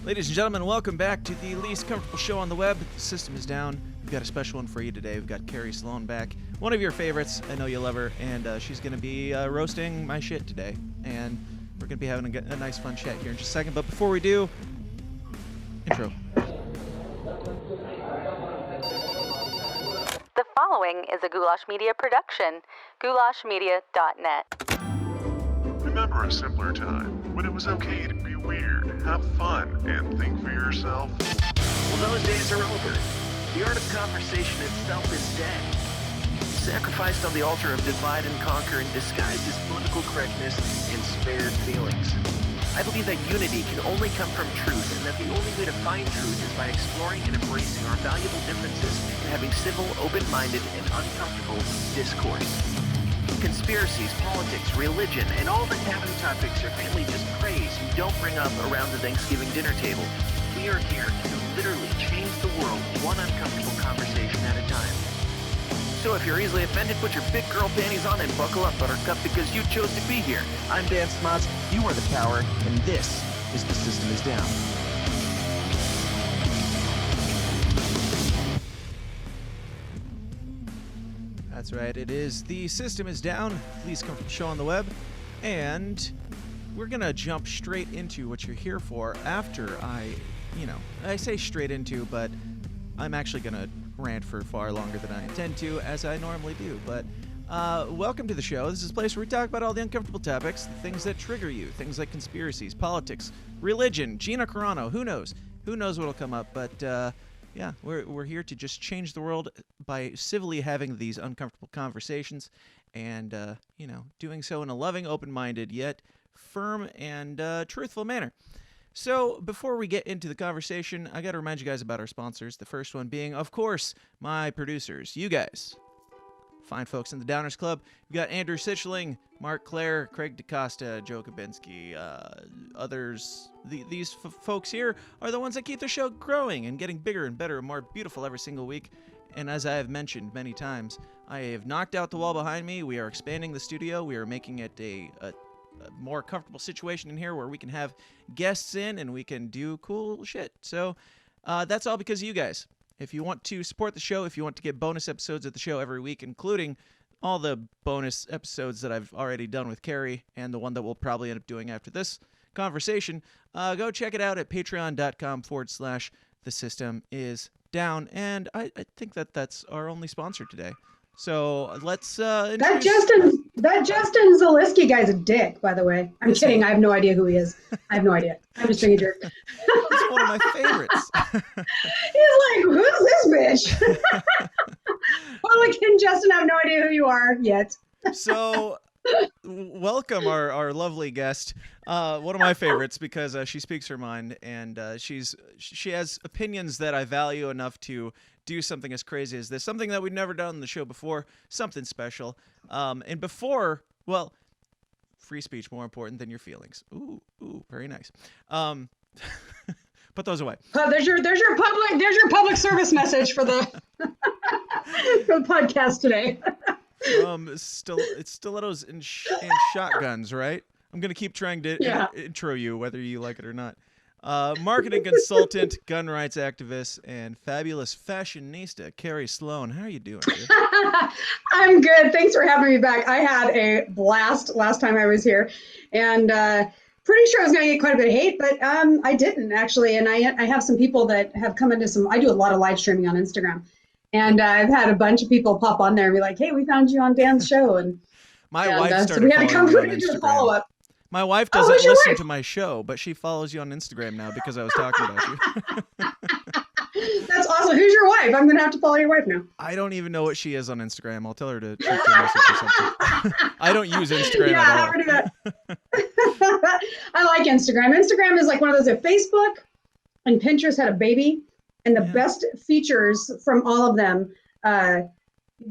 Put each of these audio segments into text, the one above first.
Ladies and gentlemen, welcome back to the least comfortable show on the web. The system is down. We've got a special one for you today. We've got Kerry Slone back. One of your favorites. I know you love her. And she's going to be roasting my shit today. And we're going to be having a nice fun chat here in just a second. But before we do, intro. The following is a Goulash Media production. goulashmedia.net. Remember a simpler time when it was okay to be weird, have fun, and think for yourself? Well, those days are over. The art of conversation itself is dead. Sacrificed on the altar of divide and conquer and disguised as political correctness and spared feelings. I believe that unity can only come from truth, and that the only way to find truth is by exploring and embracing our valuable differences and having civil, open-minded, and uncomfortable discourse. Conspiracies, politics, religion, and all the taboo topics are mainly just praise you don't bring up around the Thanksgiving dinner table. We are here to literally change the world one uncomfortable conversation at a time. So if you're easily offended, put your big girl panties on and buckle up, Buttercup, because you chose to be here. I'm Dan Smots, you are the power, and this is The System is Down. That's right. It is The System is Down, least comfortable show on the web. And we're going to jump straight into what you're here for after I say straight into, but I'm actually going to rant for far longer than I intend to, as I normally do. But welcome to the show. This is a place where we talk about all the uncomfortable topics, the things that trigger you, things like conspiracies, politics, religion, Gina Carano, who knows? Who knows what'll come up, but yeah, we're here to just change the world by civilly having these uncomfortable conversations and, doing so in a loving, open-minded, yet firm and truthful manner. So before we get into the conversation, I got to remind you guys about our sponsors. The first one being, of course, my producers, you guys. Fine folks in the Downers Club. We've got Andrew Sichling, Mark Clare, Craig DeCosta, Joe Kabinski, others. These folks here are the ones that keep the show growing and getting bigger and better and more beautiful every single week. And as I have mentioned many times, I have knocked out the wall behind me. We are expanding the studio. We are making it a more comfortable situation in here where we can have guests in and we can do cool shit. So that's all because of you guys. If you want to support the show, if you want to get bonus episodes of the show every week, including all the bonus episodes that I've already done with Kerry and the one that we'll probably end up doing after this conversation, go check it out at patreon.com/The System is Down. And I think that's our only sponsor today. So let's That Justin Zaleski guy's a dick, by the way. I'm kidding. I have no idea who he is. I have no idea. I'm just being a jerk. He's one of my favorites. He's like, who's this bitch? Well, again, Justin, I have no idea who you are yet. So welcome our lovely guest, one of my favorites because she speaks her mind and she has opinions that I value enough to do something as crazy as this, something that we've never done on the show before, something special. And before, well, free speech more important than your feelings. Ooh, very nice. Put those away. There's your public service message for the for the podcast today. It's stilettos and shotguns, right? I'm gonna keep trying to intro you, whether you like it or not. Marketing consultant, gun rights activist, and fabulous fashionista, Kerry Slone. How are you doing, dude? I'm good. Thanks for having me back. I had a blast last time I was here, and pretty sure I was going to get quite a bit of hate, but I didn't actually. And I have some people that have come into I do a lot of live streaming on Instagram, and I've had a bunch of people pop on there and be like, "Hey, we found you on Dan's show," and my wife started so we had to come following me on do a Instagram. follow up. My wife doesn't listen to my show, but she follows you on Instagram now because I was talking about you. That's awesome. Who's your wife? I'm going to have to follow your wife now. I don't even know what she is on Instagram. I'll tell her to shoot you a message or something. I don't use Instagram at all. I do that. I like Instagram. Instagram is like one of those. If Facebook and Pinterest had a baby, and the best features from all of them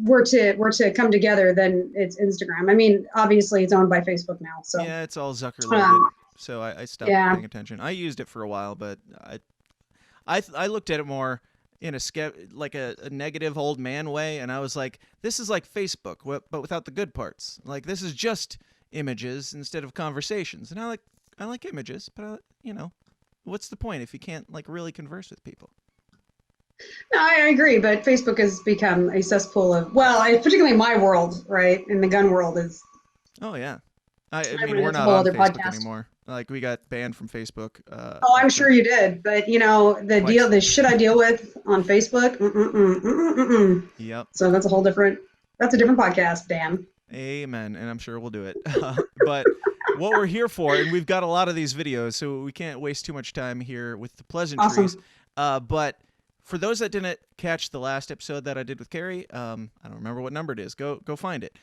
were to come together, then it's Instagram. I mean, obviously it's owned by Facebook now. So yeah, it's all Zuckerberg. So I stopped paying attention. I used it for a while, but I looked at it more in a negative old man way, and I was like, this is like Facebook, but without the good parts. Like, this is just images instead of conversations, and I like images, but what's the point if you can't like really converse with people? No, I agree, but Facebook has become a cesspool of, well, particularly my world, right? In the gun world is. Oh yeah. I I mean, mean, we're it's a not whole on other Facebook podcast. anymore. Like we got banned from Facebook. Oh, I'm After sure you did, but the shit I deal with on Facebook. Yep. So that's a different podcast, Dan. Amen. And I'm sure we'll do it. But what we're here for, and we've got a lot of these videos, so we can't waste too much time here with the pleasantries. Awesome. But for those that didn't catch the last episode that I did with Kerry, I don't remember what number it is. Go find it.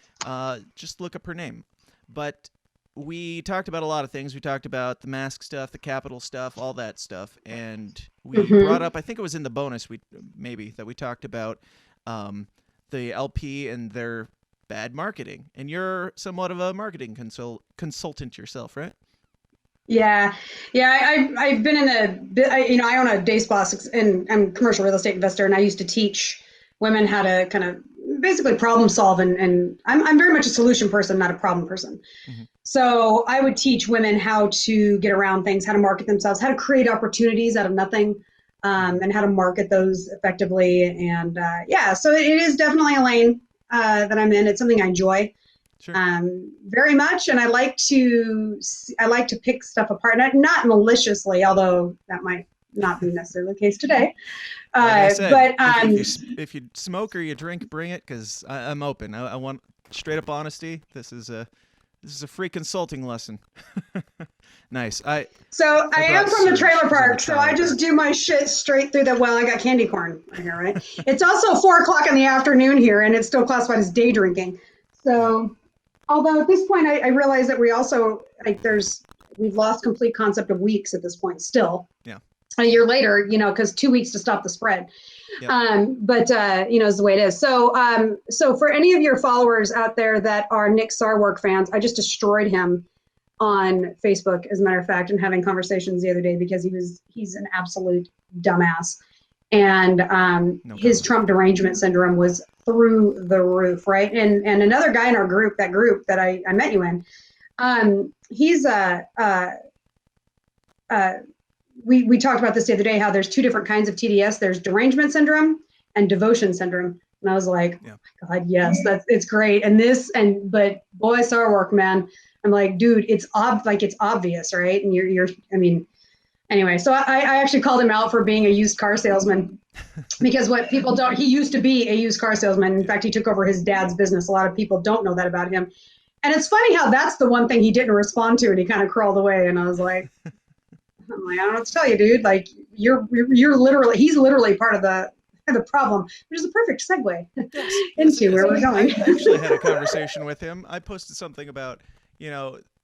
Just look up her name. But we talked about a lot of things. We talked about the mask stuff, the Capitol stuff, all that stuff, and we brought up, I think it was in the bonus that we talked about the LP and their bad marketing. And you're somewhat of a marketing consultant yourself, right? Yeah. I've been I own a day spa and I'm a commercial real estate investor, and I used to teach women how to kind of basically problem solve, and I'm very much a solution person, not a problem person. Mm-hmm. So I would teach women how to get around things, how to market themselves, how to create opportunities out of nothing, and how to market those effectively. And so it is definitely a lane that I'm in. It's something I enjoy. Sure. Very much, and I like to pick stuff apart, not maliciously, although that might not be necessarily the case today. Like I said, but if you smoke or you drink, bring it, because I'm open. I want straight up honesty. This is a free consulting lesson. Nice. I am from the trailer park, so I just park. do my shit straight through I got candy corn right here, right? It's also 4:00 in the afternoon here, and it's still classified as day drinking. So, although at this point I realize that we also we've lost complete concept of weeks at this point still. Yeah. A year later, because 2 weeks to stop the spread. Yep. But is the way it is. So for any of your followers out there that are Nick Sarwark fans, I just destroyed him on Facebook, as a matter of fact, and having conversations the other day because he's an absolute dumbass. And his Trump derangement syndrome was through the roof, right? And another guy in our group that I met you in, he's we talked about this the other day, how there's two different kinds of TDS. There's derangement syndrome and devotion syndrome. And I was like, oh my God, yes, it's great. But boy, Sarwark, man, I'm like, dude, it's obvious, right? And anyway, so I actually called him out for being a used car salesman because what people don't, he used to be a used car salesman. In fact, he took over his dad's business. A lot of people don't know that about him. And it's funny how that's the one thing he didn't respond to, and he kind of crawled away. And I was like, I don't know what to tell you, dude. Like he's literally part of the problem, which is a perfect segue into where we're going. I actually had a conversation with him. I posted something about,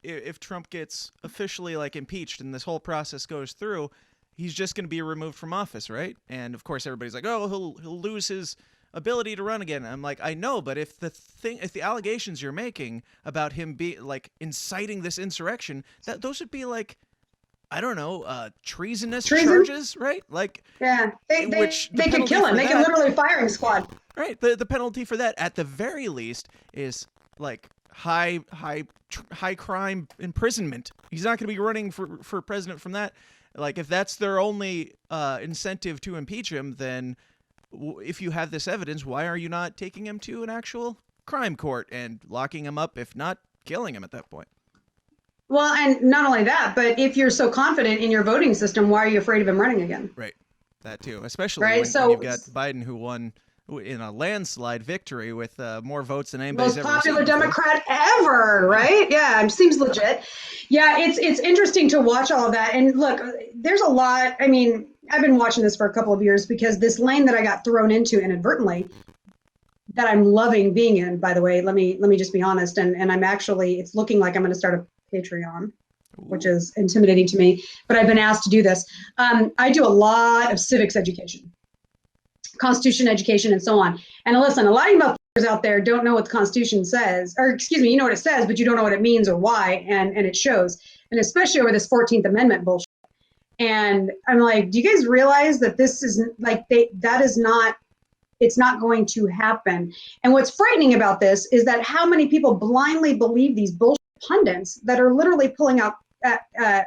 if Trump gets officially like impeached and this whole process goes through, he's just going to be removed from office, right? And of course, everybody's like, oh, he'll lose his ability to run again. I'm like, I know, but if the allegations you're making about him be like inciting this insurrection, those would be like, I don't know, treasonous charges, right? Like, yeah, they could kill him. They could literally firing squad. Right. The penalty for that, at the very least, is like high crime imprisonment. He's not going to be running for president from that. Like, if that's their only incentive to impeach him, then if you have this evidence, why are you not taking him to an actual crime court and locking him up, if not killing him at that point? Well, and not only that, but if you're so confident in your voting system, why are you afraid of him running again? Right. That too. Especially when you've got Biden, who won in a landslide victory with more votes than anybody's ever received. Most popular Democrat ever, right? Yeah, it seems legit. Yeah, it's interesting to watch all of that. And look, there's a lot. I mean, I've been watching this for a couple of years because this lane that I got thrown into inadvertently, that I'm loving being in, by the way, let me just be honest. And I'm actually, it's looking like I'm going to start a Patreon, which is intimidating to me, but I've been asked to do this. I do a lot of civics education, Constitution education, and so on. And listen, a lot of you motherfuckers out there don't know what the Constitution says, or excuse me, you know what it says, but you don't know what it means or why, and it shows. And especially over this 14th Amendment bullshit. And I'm like, do you guys realize that this is like, it's not going to happen? And what's frightening about this is that how many people blindly believe these bullshit pundits that are literally pulling out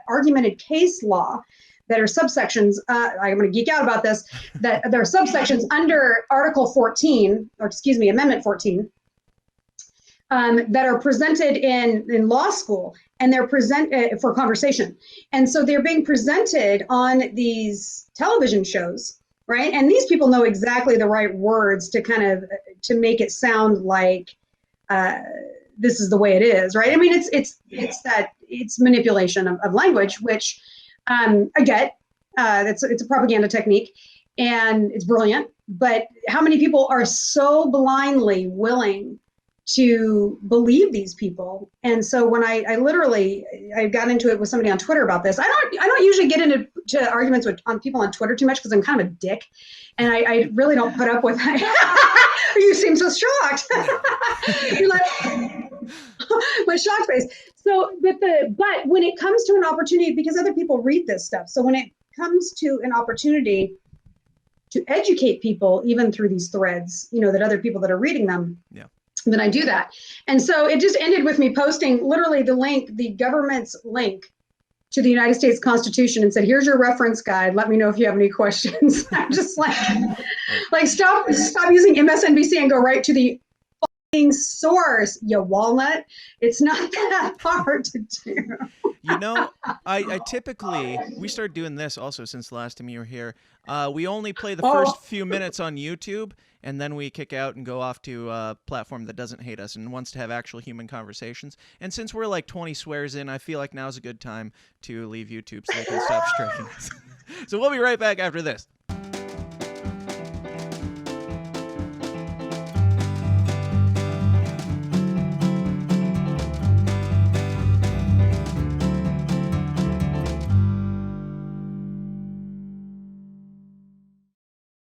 argumented case law that are subsections. I'm going to geek out about this. That there are subsections under Article 14, or excuse me, Amendment 14, that are presented in law school, and they're presented for conversation. And so they're being presented on these television shows, right? And these people know exactly the right words to kind of to make it sound like this is the way it is, right? I mean, it's manipulation of language, which I get. It's a propaganda technique, and it's brilliant. But how many people are so blindly willing to believe these people? And so when I got into it with somebody on Twitter about this. I don't usually get into arguments on people on Twitter too much because I'm kind of a dick, and I really don't put up with you seem so shocked. You're like my shocked face. So but when it comes to an opportunity, because other people read this stuff, so when it comes to an opportunity to educate people, even through these threads, that other people that are reading them, then I do that. And so it just ended with me posting literally the government's link to the United States Constitution, and said, here's your reference guide. Let me know if you have any questions. I'm just like stop using MSNBC and go right to the fucking source, you walnut. It's not that hard to do. I typically, we started doing this also since the last time you were here. We only play the first few minutes on YouTube, and then we kick out and go off to a platform that doesn't hate us and wants to have actual human conversations. And since we're like 20 swears in, I feel like now's a good time to leave YouTube so they can stop striking us. So we'll be right back after this.